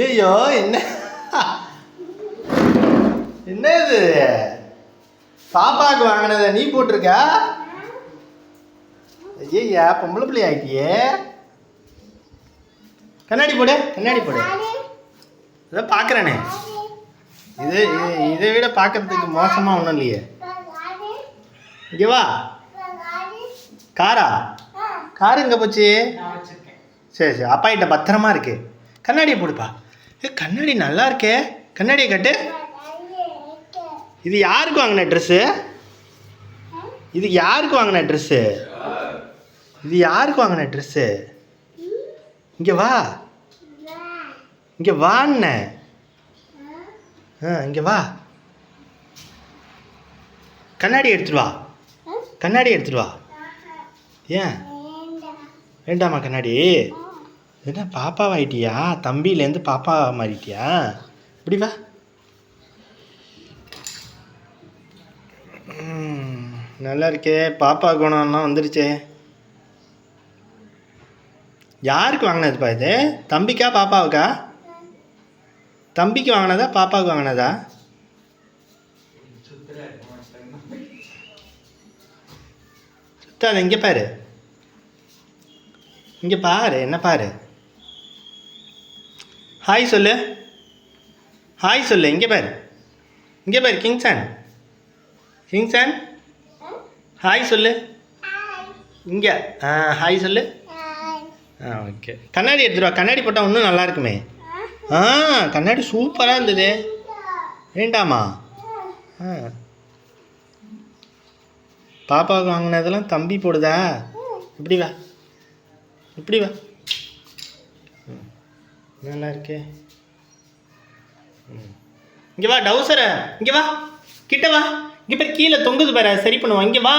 ஐயோ என்ன என்ன இது பாப்பாவுக்கு வாங்கினத நீ போட்டிருக்க? ஐயா பொம்பளை பிள்ளை ஆகிட்டியே. கண்ணாடி போடு கண்ணாடி போடு. இதை பார்க்குறேனே. இது இதை விட பார்க்கறதுக்கு மோசமாக ஒன்றும் இல்லையே. இங்கே வா. காரா? காரு எங்கே போச்சு? சரி சரி அப்பா கிட்ட பத்திரமா இருக்கு. கண்ணாடியை போடுப்பா. கண்ணாடி நல்லா இருக்கே. கண்ணாடியை கட்டு. இது யாருக்கு வாங்கின ட்ரெஸ்ஸு? இது யாருக்கு வாங்கின ட்ரெஸ்ஸு? இது யாருக்கு வாங்கின ட்ரெஸ்ஸு? இங்கே வா. இங்கே வான்ன. இங்கே வா. கண்ணாடி எடுத்துட்டு வா. கண்ணாடி எடுத்துட்டு வா. ஏன் வேண்டாமா கண்ணாடி? என்ன பாப்பாவாயிட்டியா? தம்பியிலேருந்து பாப்பா மாறிட்டியா? இப்படி வா. நல்லா இருக்கே. பாப்பா குணம்லாம் வந்துருச்சே. யாருக்கு வாங்கினதுப்பா இது? தம்பிக்கா பாப்பாவுக்கா? தம்பிக்கு வாங்கினதா பாப்பாவுக்கு வாங்கினதா? சுத்தாது. இங்கே பாரு. இங்கே பாரு. என்ன பாரு. ஹாய் சொல்லு. ஹாய் சொல்லு. இங்கே பாரு. இங்கே பாரு. கிங்சன் கிங்சன் ஹாய் சொல்லு. இங்கே ஹாய் சொல்லு. ஓகே. கண்ணாடி எடுத்துட்டு வா. கண்ணாடி போட்டால் இன்னும் நல்லா இருக்குமே. கண்ணாடி சூப்பராக இருந்தது. வேண்டாமா? பாப்பாவுக்கு வாங்கினதெல்லாம் தம்பி போடுதா? இப்படி வா. இப்படி வா. நல்லா இருக்கே. இங்கே வா. டவுசரை இங்கே வா. கிட்ட வா. இங்கே பேர் கீழே தொங்குது பாரு. சரி பண்ணுவோம். இங்கே வா.